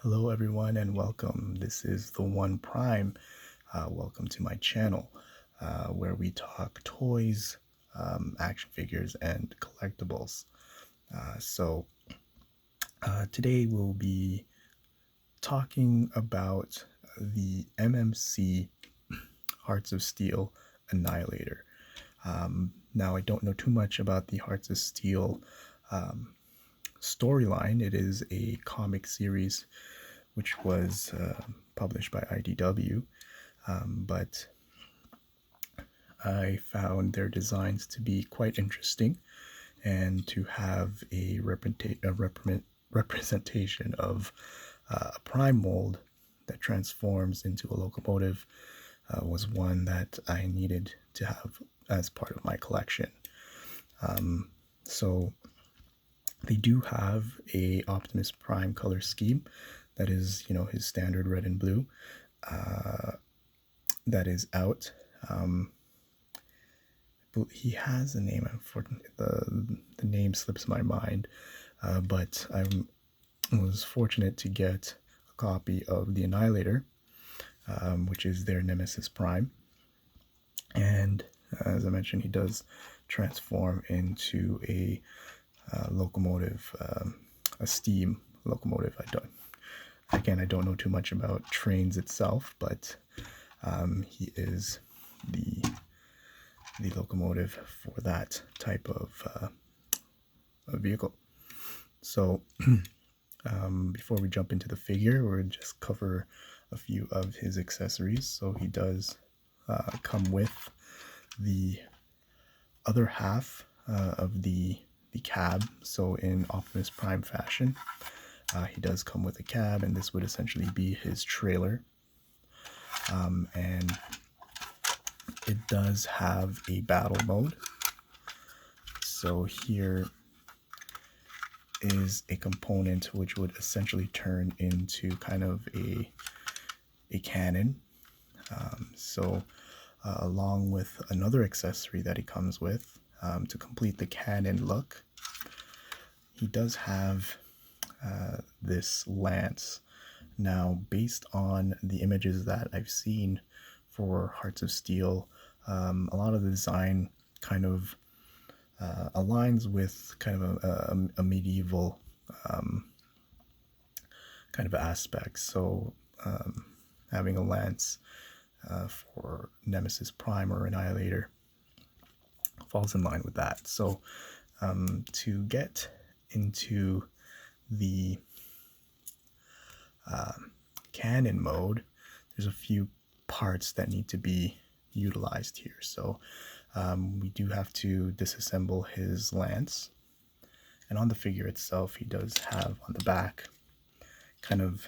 Hello everyone and welcome. This is the One Prime. Welcome to my channel where we talk toys, action figures, and collectibles. Today we'll be talking about the MMC Hearts of Steel Annihilator. Now I don't know too much about the Hearts of Steel storyline. It is a comic series which was published by IDW, but I found their designs to be quite interesting and to have a representation of a prime mold that transforms into a locomotive was one that I needed to have as part of my collection. So they do have a Optimus Prime color scheme that is, his standard red and blue. That is out. He has a name. Unfortunately, the name slips my mind, but I was fortunate to get a copy of the Annihilator, which is their Nemesis Prime. And as I mentioned, he does transform into a locomotive, a steam locomotive. I don't know too much about trains itself, but he is the locomotive for that type of vehicle. So before we jump into the figure, we'll just cover a few of his accessories. So he does come with the other half of the cab. So in Optimus Prime fashion, he does come with a cab, and this would essentially be his trailer. And it does have a battle mode. So here is a component which would essentially turn into kind of a cannon. Along with another accessory that he comes with to complete the cannon look, he does have this lance. Now, based on the images that I've seen for Hearts of Steel, a lot of the design kind of aligns with kind of a medieval kind of aspect. So having a lance for Nemesis Prime or Annihilator falls in line with that. So to get into the cannon mode, there's a few parts that need to be utilized here. So we do have to disassemble his lance, and on the figure itself, he does have on the back, kind of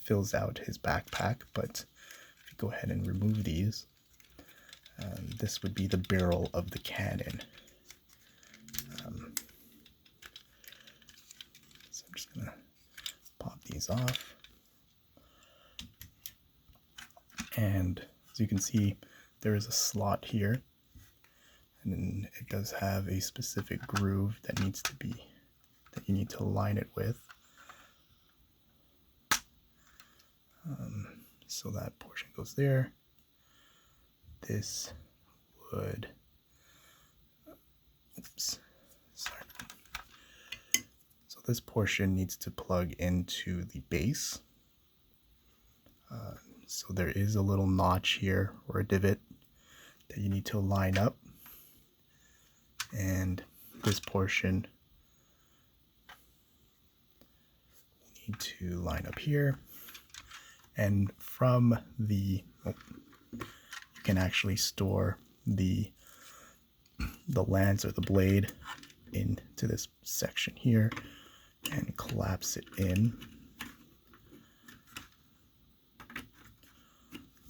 fills out his backpack. But if you go ahead and remove these, this would be the barrel of the cannon. So I'm just gonna pop these off. And as you can see, there is a slot here, and then it does have a specific groove that you need to align it with. So that portion goes there. This would, So this portion needs to plug into the base. So there is a little notch here, or a divot, that you need to line up. And this portion will need to line up here. And from you can actually store the lance or the blade into this section here and collapse it in.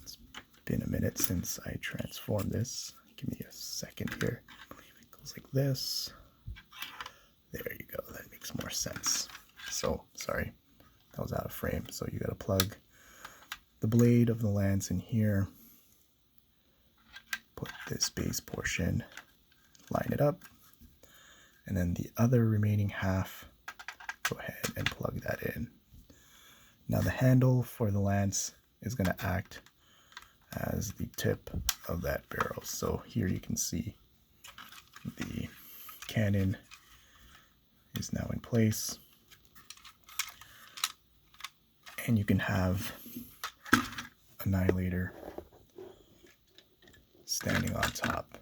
It's been a minute since I transformed this. Give me a second here. I believe it goes like this. There you go. That makes more sense. So, sorry, that was out of frame. So you got to plug the blade of the lance in here, put this base portion, line it up, and then the other remaining half, go ahead and plug that in. handle for the lance is going to act as the tip of that barrel. So here you can see the cannon is now in place, and you can have Annihilator standing on top.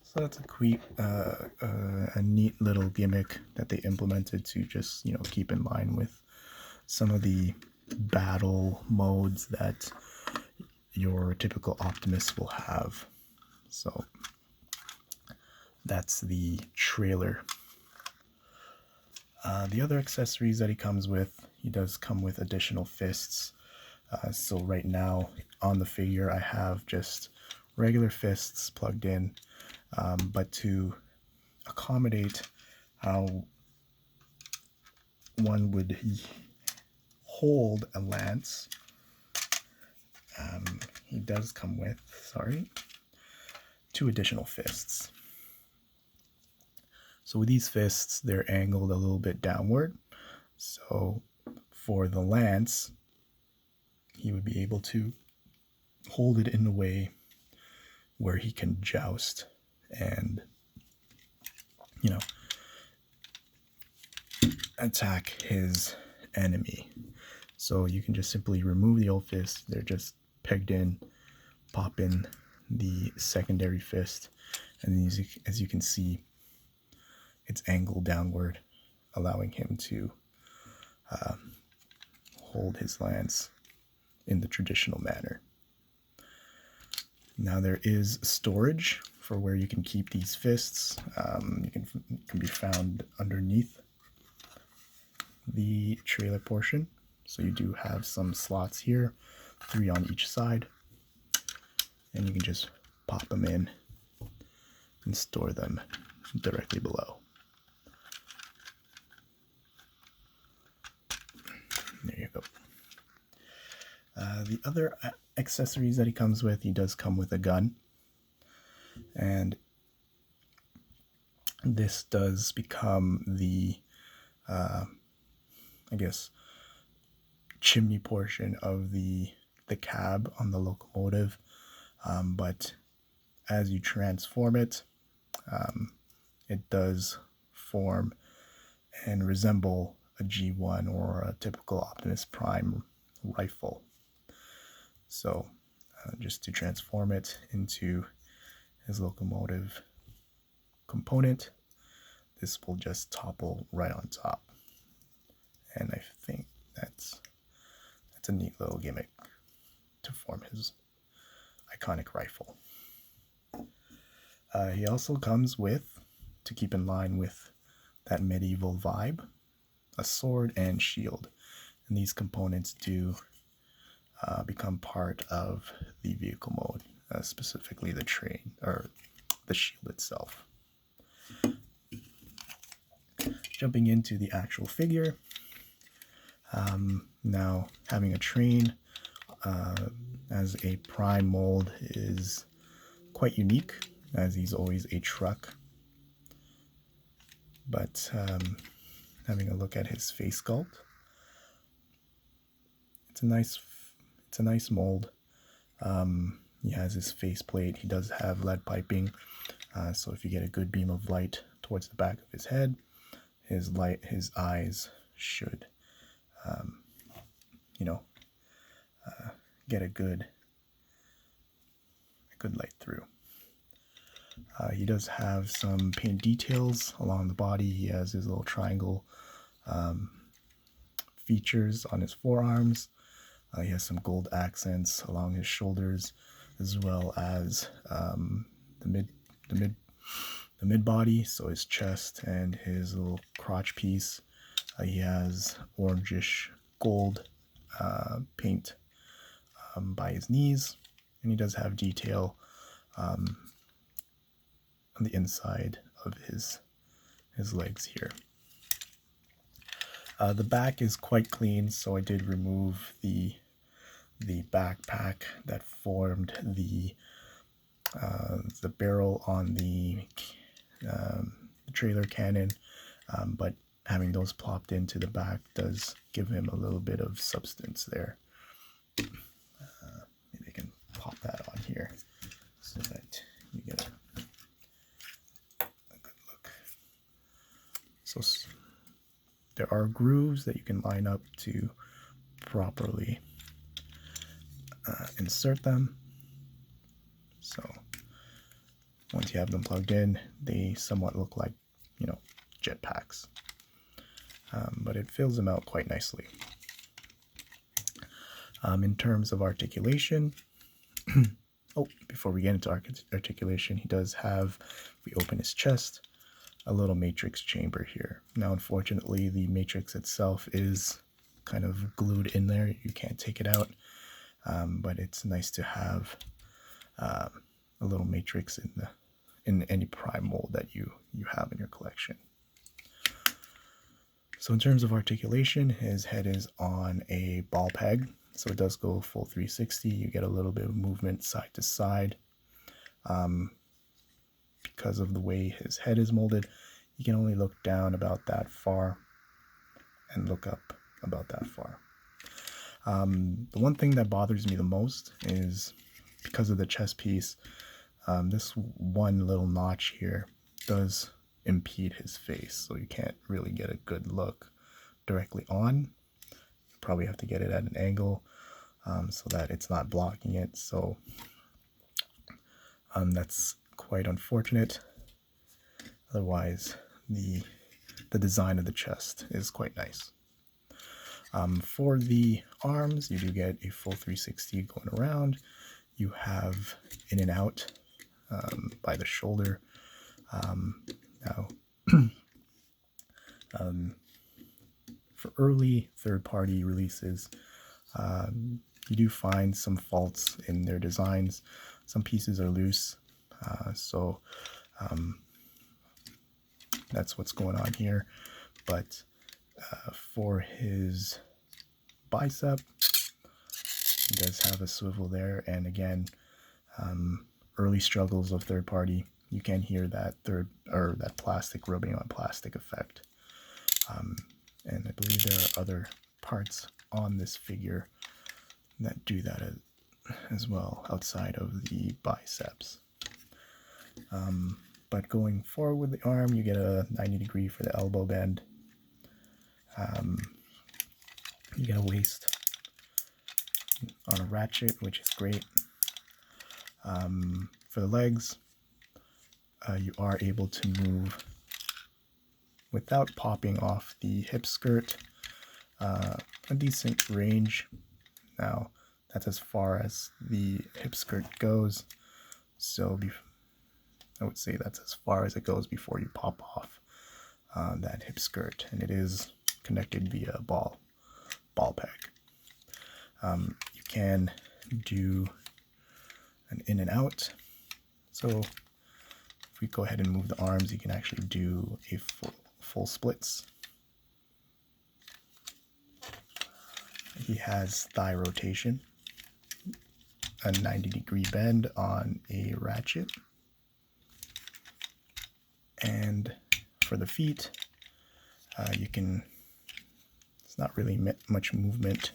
So that's a neat little gimmick that they implemented to just, you know, keep in line with some of the battle modes that your typical Optimus will have. So that's the trailer. The other accessories that he comes with, he does come with additional fists. So right now on the figure I have just regular fists plugged in, but to accommodate how one would hold a lance, he does come with, two additional fists. So with these fists, they're angled a little bit downward. So for the lance, he would be able to hold it in a way where he can joust and, you know, attack his enemy. So you can just simply remove the old fist. They're just pegged in, pop in the secondary fist, and as you can see, it's angled downward, allowing him to hold his lance in the traditional manner. Now there is storage for where you can keep these fists. You can be found underneath the trailer portion. So you do have some slots here, 3 on each side, and you can just pop them in and store them directly below. There you go. The other accessories that he comes with, he does come with a gun, and this does become the, I guess, chimney portion of the cab on the locomotive, but as you transform it, it does form and resemble a G1 or a typical Optimus Prime rifle. So just to transform it into his locomotive component, this will just topple right on top, and I think that's a neat little gimmick to form his iconic rifle. He also comes with, to keep in line with that medieval vibe, a sword and shield, and these components do become part of the vehicle mode, specifically the train or the shield itself. Jumping into the actual figure, now having a train as a prime mold is quite unique, as he's always a truck. But having a look at his face sculpt, it's a nice mold. He has his faceplate. He does have lead piping, so if you get a good beam of light towards the back of his head, his eyes should, get a good light through. He does have some paint details along the body. He has his little triangle features on his forearms. He has some gold accents along his shoulders, as well as the mid body, so his chest and his little crotch piece. He has orangish gold paint by his knees, and he does have detail on the inside of his legs here. The back is quite clean, so I did remove the backpack that formed the barrel on the trailer cannon, but having those plopped into the back does give him a little bit of substance there. Maybe I can pop that on here so that you get a good look. So there are grooves that you can line up to properly insert them. So once you have them plugged in, they somewhat look like, jetpacks. But it fills them out quite nicely. In terms of articulation, before we get into articulation, he does have, if we open his chest, a little matrix chamber here. Now, unfortunately, the matrix itself is kind of glued in there. You can't take it out, but it's nice to have a little matrix in any prime mold that you have in your collection. So in terms of articulation, his head is on a ball peg, so it does go full 360. You get a little bit of movement side to side. Because of the way his head is molded, you can only look down about that far and look up about that far. The one thing that bothers me the most is because of the chest piece, this one little notch here does impede his face, so you can't really get a good look directly on. You probably have to get it at an angle so that it's not blocking it. So that's quite unfortunate. Otherwise, the design of the chest is quite nice. For the arms, you do get a full 360 going around. You have in and out by the shoulder. Now, for early third-party releases, you do find some faults in their designs. Some pieces are loose, so that's what's going on here. But for his bicep, he does have a swivel there, and again, early struggles of third-party. You can hear that that plastic rubbing on plastic effect. And I believe there are other parts on this figure that do that as well outside of the biceps. But going forward with the arm, you get a 90-degree for the elbow bend. You get a waist on a ratchet, which is great. For the legs, you are able to move without popping off the hip skirt a decent range. Now, that's as far as the hip skirt goes, so I would say that's as far as it goes before you pop off that hip skirt, and it is connected via ball peg. You can do an in and out, so if we go ahead and move the arms, you can actually do a full splits. He has thigh rotation, a 90-degree bend on a ratchet, and for the feet, it's not really much movement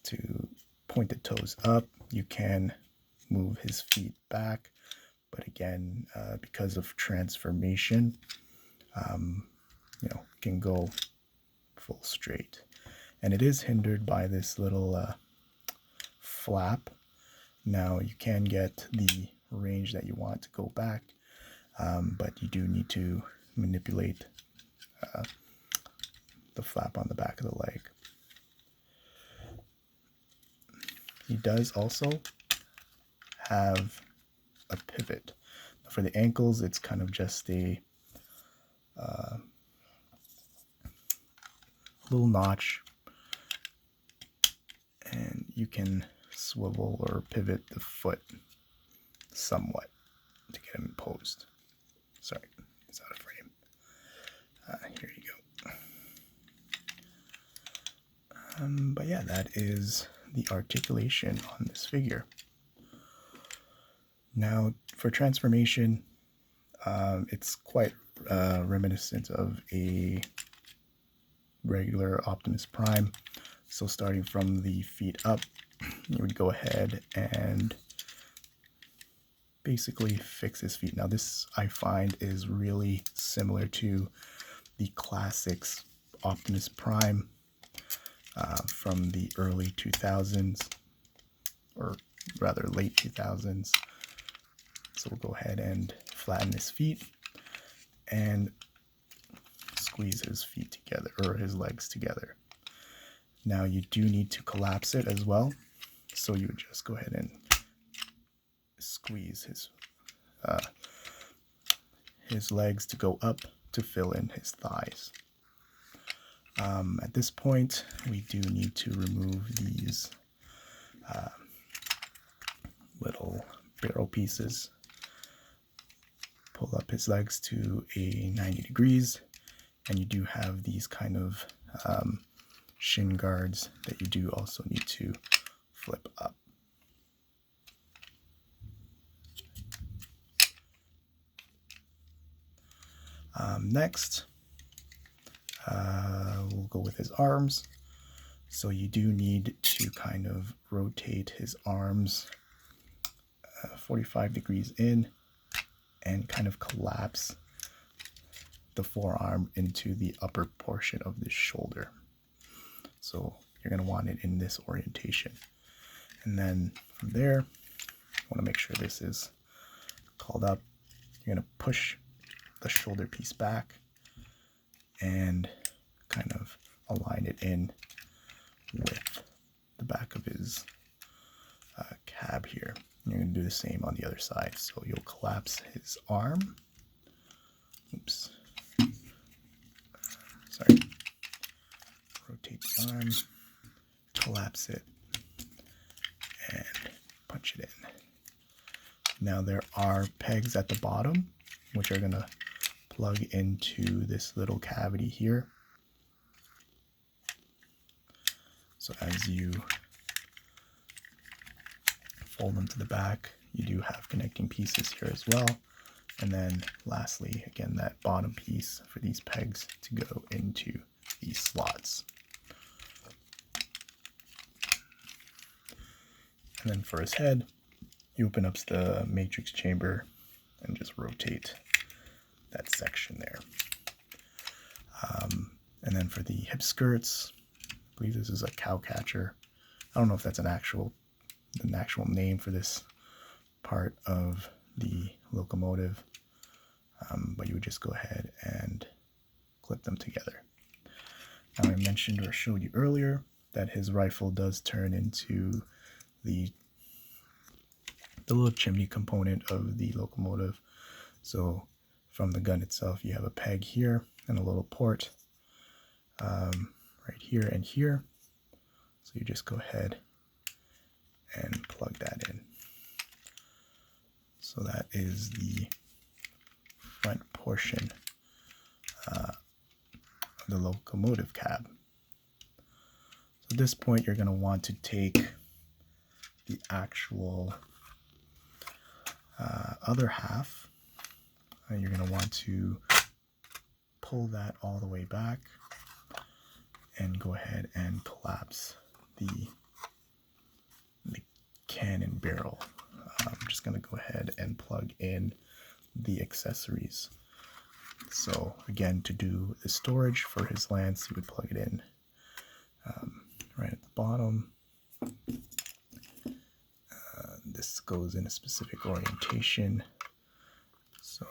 to point the toes up. You can move his feet back, but again, because of transformation, can go full straight. And it is hindered by this little flap. Now, you can get the range that you want to go back, but you do need to manipulate the flap on the back of the leg. He does also have a pivot. For the ankles, it's kind of just a little notch, and you can swivel or pivot the foot somewhat to get him posed. Sorry, it's out of frame. Here you go. But yeah, that is the articulation on this figure. Now, for transformation, it's quite reminiscent of a regular Optimus Prime. So starting from the feet up, you would go ahead and basically fix his feet. Now this, I find, is really similar to the classics Optimus Prime from the early 2000s, or rather late 2000s. So we'll go ahead and flatten his feet and squeeze his feet together, or his legs together. Now you do need to collapse it as well. So you would just go ahead and squeeze his legs to go up to fill in his thighs. At this point, we do need to remove these little barrel pieces. Pull up his legs to a 90 degrees, and you do have these kind of shin guards that you do also need to flip up. Next, we'll go with his arms. So you do need to kind of rotate his arms 45 degrees in and kind of collapse the forearm into the upper portion of the shoulder. So you're going to want it in this orientation. And then from there, you want to make sure this is called up. You're going to push the shoulder piece back and kind of align it in with the back of his cab here. And you're going to do the same on the other side. So you'll collapse his arm. Oops. Sorry. Rotate the arm, collapse it, and punch it in. Now there are pegs at the bottom, which are going to plug into this little cavity here. So as you fold them to the back, you do have connecting pieces here as well. And then lastly, again, that bottom piece for these pegs to go into these slots. And then for his head, you open up the matrix chamber and just rotate that section there. And then for the hip skirts, I believe this is a cow catcher. I don't know if that's an actual name for this part of the locomotive, but you would just go ahead and clip them together. Now I mentioned or showed you earlier that his rifle does turn into the little chimney component of the locomotive. So from the gun itself, you have a peg here and a little port right here and here. So you just go ahead and plug that in. So that is the front portion of the locomotive cab. So at this point, you're going to want to take the actual other half. You're going to want to pull that all the way back and go ahead and collapse the cannon barrel. I'm just going to go ahead and plug in the accessories. So again, to do the storage for his lance, you would plug it in right at the bottom. This goes in a specific orientation. So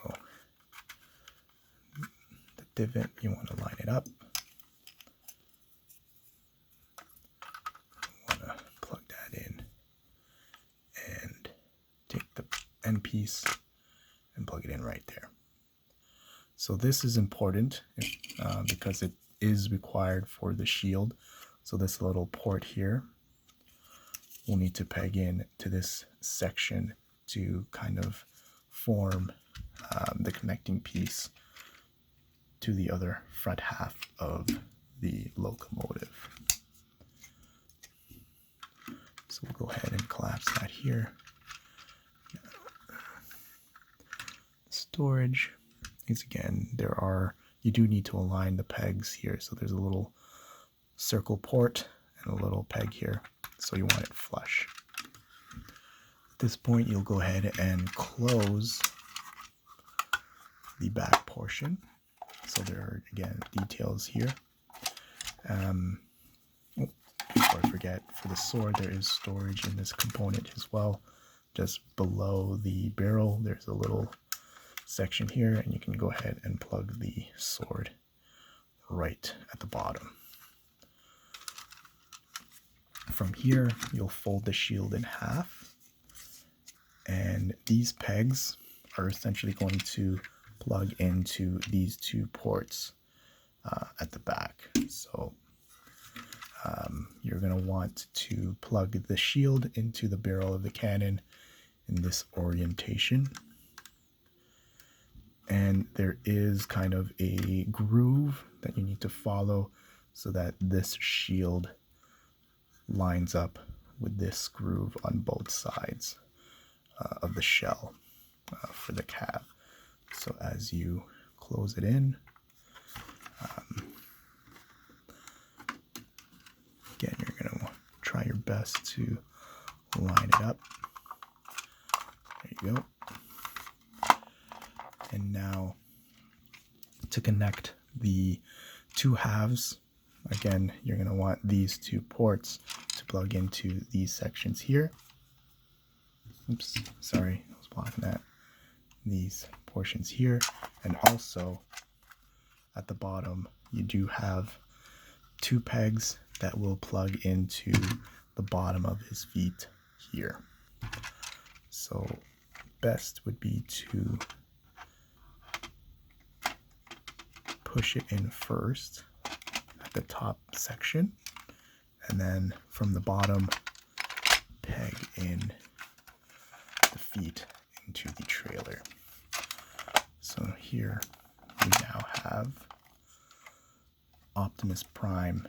the divot, you want to line it up. You want to plug that in and take the end piece and plug it in right there. So this is important because it is required for the shield. So this little port here, we'll need to peg in to this section to kind of form the connecting piece to the other front half of the locomotive. So we'll go ahead and collapse that here. Storage. is, again, you do need to align the pegs here. So there's a little circle port and a little peg here. So you want it flush. At this point, you'll go ahead and close the back portion. So there are, again, details here. Before I forget, for the sword, there is storage in this component as well. Just below the barrel, there's a little section here, and you can go ahead and plug the sword right at the bottom. From here, you'll fold the shield in half, and these pegs are essentially going to plug into these two ports at the back. So you're going to want to plug the shield into the barrel of the cannon in this orientation. And there is kind of a groove that you need to follow so that this shield lines up with this groove on both sides of the shell for the cab. So as you close it in, again, you're going to try your best to line it up. There you go. And now to connect the two halves, again, you're going to want these two ports to plug into these sections here. Oops, sorry, I was blocking that. These portions here, and also at the bottom, you do have two pegs that will plug into the bottom of his feet here. So best would be to push it in first at the top section, and then from the bottom, peg in the feet into the trailer. So here we now have Optimus Prime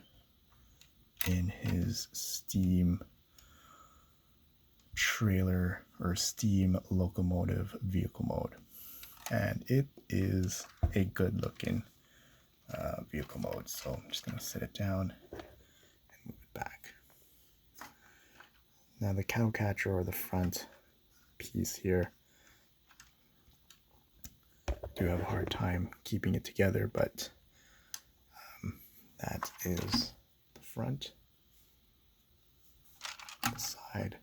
in his steam trailer or steam locomotive vehicle mode, and it is a good looking vehicle mode. So I'm just going to set it down and move it back. Now the cow catcher, or the front piece here, I do have a hard time keeping it together, but that is the front, the side,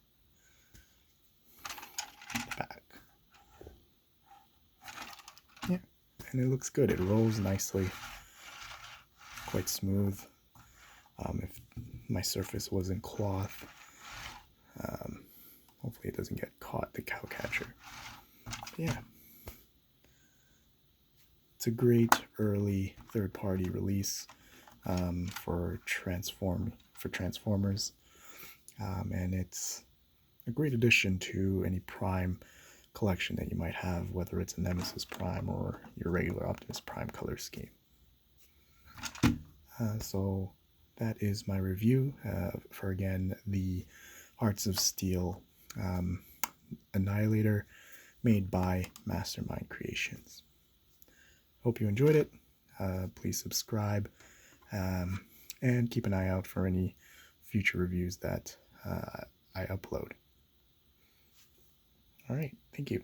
the back. Yeah, and it looks good. It rolls nicely, quite smooth. If my surface wasn't cloth, hopefully it doesn't get caught, the cow catcher. But yeah, it's a great early third-party release for Transformers, and it's a great addition to any Prime collection that you might have, whether it's a Nemesis Prime or your regular Optimus Prime color scheme. So that is my review for, again, the Hearts of Steel Annihilator, made by Mastermind Creations. Hope you enjoyed it. Please subscribe and keep an eye out for any future reviews that I upload. All right, thank you.